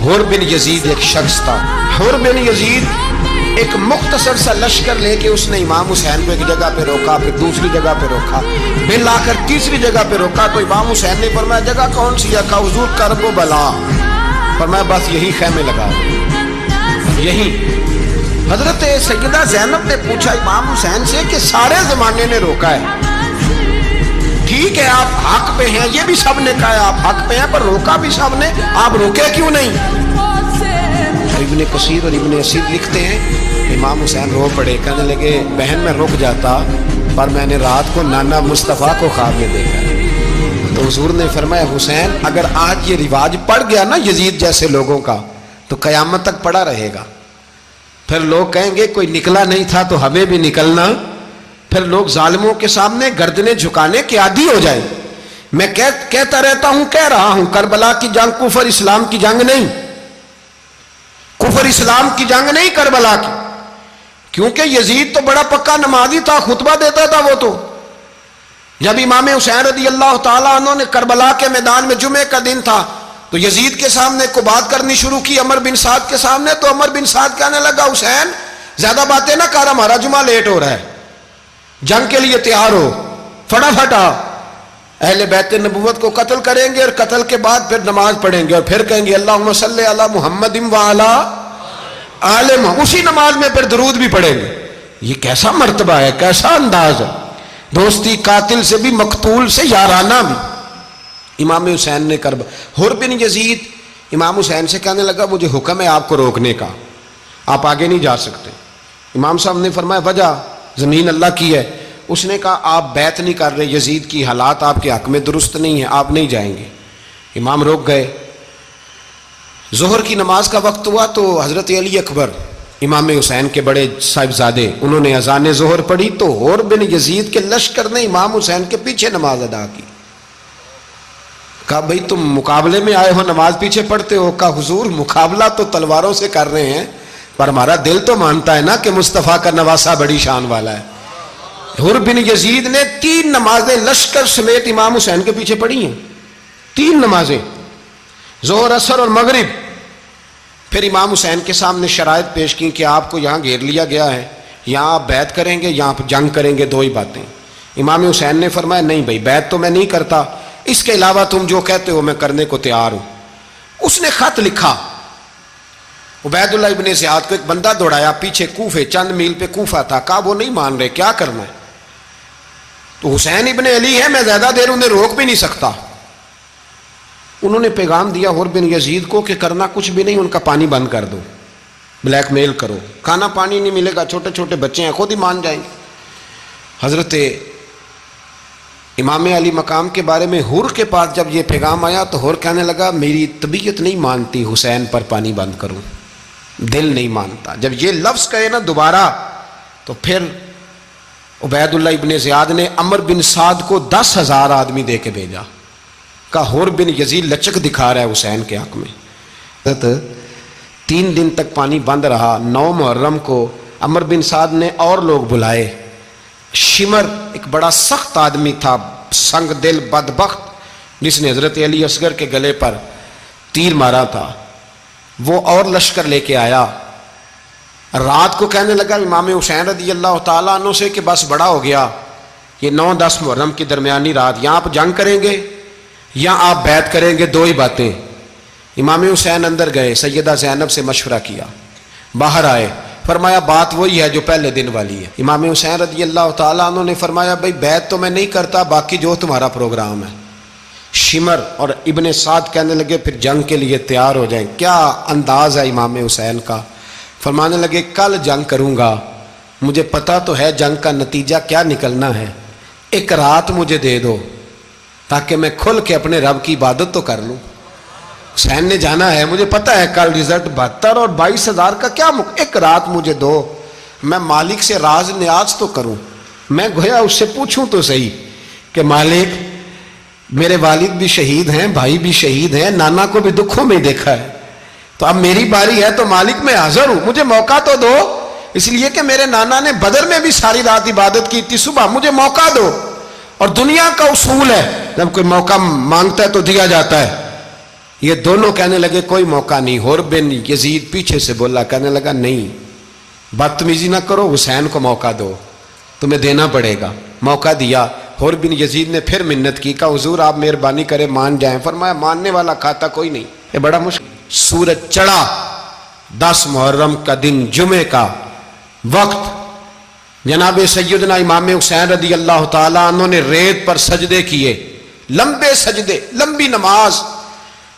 حر بن یزید ایک شخص تھا. حر بن یزید ایک مختصر سا لشکر لے کے اس نے امام حسین کو ایک جگہ پہ روکا، پھر دوسری جگہ پہ روکا، پھر لا کر تیسری جگہ پہ روکا. تو امام حسین نے فرمایا جگہ کون سی ہے؟ کہا حضور کرب و بلا. فرمایا بس یہی خیمے لگا دو یہی. حضرت سیدہ زینب نے پوچھا امام حسین سے کہ سارے زمانے نے روکا ہے، ٹھیک ہے آپ حق پہ ہیں، یہ بھی سب نے کہا ہے آپ حق پہ ہیں، پر روکا بھی سب نے، آپ روکے کیوں نہیں؟ ابن کثیر اور ابن اسیر لکھتے ہیں امام حسین رو پڑے، کہنے لگے بہن میں رک جاتا پر میں نے رات کو نانا مصطفیٰ کو خواب میں دیکھا. تو حضور نے فرمایا حسین اگر آج یہ رواج پڑ گیا نا یزید جیسے لوگوں کا تو قیامت تک پڑا رہے گا. پھر لوگ کہیں گے کوئی نکلا نہیں تھا تو ہمیں بھی نکلنا. پھر لوگ ظالموں کے سامنے گردنیں جھکانے کے عادی ہو جائیں. میں کہتا رہتا ہوں، کہہ رہا ہوں، کربلا کی جنگ کفر اسلام کی جنگ نہیں، کفر اسلام کی جنگ نہیں کربلا کی. کیونکہ یزید تو بڑا پکا نمازی تھا، خطبہ دیتا تھا. وہ تو جب امام حسین رضی اللہ تعالیٰ عنہ نے کربلا کے میدان میں جمعے کا دن تھا تو یزید کے سامنے کو بات کرنی شروع کی، عمر بن سعد کے سامنے. تو عمر بن سعد کہنے لگا حسین زیادہ باتیں نہ کر، ہمارا جمعہ لیٹ ہو رہا ہے، جنگ کے لیے تیار ہو فٹافٹ آ. اہل بیت نبوت کو قتل کریں گے اور قتل کے بعد پھر نماز پڑھیں گے اور پھر کہیں گے اللہم صلی علی محمد وعلی آل محمد، اسی نماز میں پھر درود بھی پڑھیں گے. یہ کیسا مرتبہ ہے، کیسا انداز ہے، دوستی قاتل سے بھی مقتول سے یارانہ بھی. امام حسین نے حر بن یزید امام حسین سے کہنے لگا مجھے حکم ہے آپ کو روکنے کا، آپ آگے نہیں جا سکتے. امام صاحب نے فرمایا وجہ؟ زمین اللہ کی ہے. اس نے کہا آپ بیعت نہیں کر رہے، یزید کی حالات آپ کے حق میں درست نہیں ہیں، آپ نہیں جائیں گے. امام روک گئے. ظہر کی نماز کا وقت ہوا تو حضرت علی اکبر امام حسین کے بڑے صاحبزادے انہوں نے اذان ظہر پڑھی تو حر بن یزید کے لشکر نے امام حسین کے پیچھے نماز ادا کی. کہا بھئی تم مقابلے میں آئے ہو نماز پیچھے پڑھتے ہو؟ کہا حضور مقابلہ تو تلواروں سے کر رہے ہیں پر ہمارا دل تو مانتا ہے نا کہ مصطفیٰ کا نواسہ بڑی شان والا ہے. حر بن یزید نے 3 نمازیں لشکر سمیت امام حسین کے پیچھے پڑھی ہیں، 3 نمازیں، ظہر اثر اور مغرب. پھر امام حسین کے سامنے شرائط پیش کی کہ آپ کو یہاں گھیر لیا گیا ہے، یہاں آپ بیعت کریں گے، یہاں جنگ کریں گے، 2 ہی باتیں. امام حسین نے فرمایا نہیں بھائی بیعت تو میں نہیں کرتا، اس کے علاوہ تم جو کہتے ہو میں کرنے کو تیار ہوں. اس نے خط لکھا عبید اللہ ابن زیاد کو، ایک بندہ دوڑایا پیچھے کوفے، چند میل پہ کوفہ تھا. کہا وہ نہیں مان رہے، کیا کرنا ہے؟ تو حسین ابن علی ہے، میں زیادہ دیر انہیں روک بھی نہیں سکتا. انہوں نے پیغام دیا حر بن یزید کو کہ کرنا کچھ بھی نہیں، ان کا پانی بند کر دو، بلیک میل کرو، کھانا پانی نہیں ملے گا، چھوٹے چھوٹے بچے ہیں خود ہی مان جائیں گے. حضرت امام علی مقام کے بارے میں حر کے پاس جب یہ پیغام آیا تو حر کہنے لگا میری طبیعت نہیں مانتی حسین پر پانی بند کروں، دل نہیں مانتا. جب یہ لفظ کہے نا دوبارہ تو پھر عبید اللہ ابن زیاد نے عمر بن سعد کو 10,000 آدمی دے کے بھیجا. کہا حر بن یزید لچک دکھا رہا ہے حسین کے حق میں. 3 دن تک پانی بند رہا. 9 محرم کو عمر بن سعد نے اور لوگ بلائے. شمر ایک بڑا سخت آدمی تھا، سنگ دل بدبخت، جس نے حضرت علی اصغر کے گلے پر تیر مارا تھا، وہ اور لشکر لے کے آیا. رات کو کہنے لگا امام حسین رضی اللہ تعالیٰ عنہ سے کہ بس بڑا ہو گیا، یہ 9-10 محرم کی درمیانی رات، یہاں آپ جنگ کریں گے یا آپ بیعت کریں گے، 2 ہی باتیں. امام حسین اندر گئے، سیدہ زینب سے مشورہ کیا، باہر آئے، فرمایا بات وہی ہے جو پہلے دن والی ہے. امام حسین رضی اللہ تعالیٰ عنہ نے فرمایا بھئی بیعت تو میں نہیں کرتا، باقی جو تمہارا پروگرام ہے. شمر اور ابن سعد کہنے لگے پھر جنگ کے لیے تیار ہو جائیں. کیا انداز ہے امام حسین کا. فرمانے لگے کل جنگ کروں گا، مجھے پتا تو ہے جنگ کا نتیجہ کیا نکلنا ہے، 1 رات مجھے دے دو تاکہ میں کھل کے اپنے رب کی عبادت تو کر لوں. حسین نے جانا ہے، مجھے پتا ہے کل رزلٹ 72 اور 22,000 کا کیا 1 رات مجھے دو، میں مالک سے راز نیاز تو کروں. میں گویا اس سے پوچھوں تو صحیح کہ مالک میرے والد بھی شہید ہیں، بھائی بھی شہید ہیں، نانا کو بھی دکھوں میں دیکھا ہے، تو اب میری باری ہے تو مالک میں حاضر ہوں، مجھے موقع تو دو. اس لیے کہ میرے نانا نے بدر میں بھی ساری رات عبادت کی تھی، صبح مجھے موقع دو. اور دنیا کا اصول ہے جب کوئی موقع مانگتا ہے تو دیا جاتا ہے. یہ دونوں کہنے لگے کوئی موقع نہیں. حر بن یزید پیچھے سے بولا, کہنے لگا نہیں بدتمیزی نہ کرو, حسین کو موقع دو, تمہیں دینا پڑے گا. موقع دیا. حر بن یزید نے پھر منت کی, کہا حضور آپ مہربانی کرے مان جائیں. فرمایا ماننے والا کھاتا کوئی نہیں. یہ بڑا مشکل. سورج چڑھا, 10 محرم کا دن, جمعے کا وقت. جناب سیدنا امام حسین رضی اللہ تعالیٰ عنہ نے ریت پر سجدے کیے, لمبے سجدے, لمبی نماز.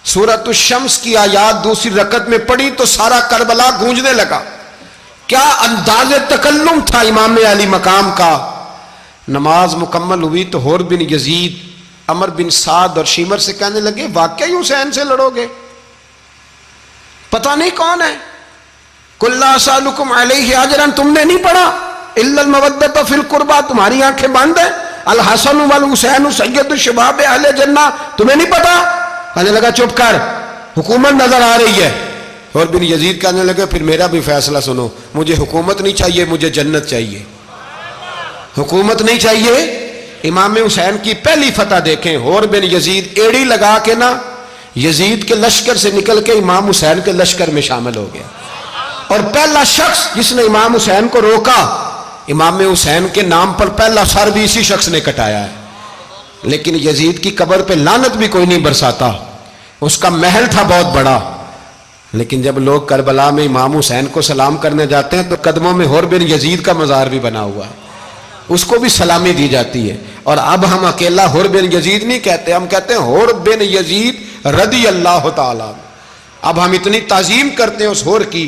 سورۃ الشمس کی آیات دوسری رکعت میں پڑھی تو سارا کربلا گونجنے لگا. کیا انداز تکلم تھا امام علی مقام کا. نماز مکمل ہوئی تو حر بن یزید, عمر بن سعد اور شیمر سے کہنے لگے واقعی حسین سے لڑو گے؟ پتہ نہیں کون ہے. قل لا اسألکم علیہ اجرا, تم نے نہیں پڑھا الا المودۃ فی القربى, تمہاری آنکھیں بند ہیں. الحسن والحسین سید الشباب اہل جنہ, تمہیں نہیں پتا؟ کہنے لگا چپ کر, حکومت نظر آ رہی ہے. اور بن یزید کہنے لگے پھر میرا بھی فیصلہ سنو, مجھے حکومت نہیں چاہیے, مجھے جنت چاہیے. حکومت نہیں چاہیے. امام حسین کی پہلی فتح دیکھیں, اور بن یزید ایڑی لگا کے نا یزید کے لشکر سے نکل کے امام حسین کے لشکر میں شامل ہو گیا. اور پہلا شخص جس نے امام حسین کو روکا, امام حسین کے نام پر پہلا سر بھی اسی شخص نے کٹایا ہے. لیکن یزید کی قبر پہ لعنت بھی کوئی نہیں برساتا, اس کا محل تھا بہت بڑا. لیکن جب لوگ کربلا میں امام حسین کو سلام کرنے جاتے ہیں تو قدموں میں حر بن یزید کا مزار بھی بنا ہوا ہے, اس کو بھی سلامی دی جاتی ہے. اور اب ہم اکیلا حر بن یزید نہیں کہتے, ہم کہتے ہیں حر بن یزید رضی اللہ تعالیٰ. اب ہم اتنی تعظیم کرتے ہیں اس حر کی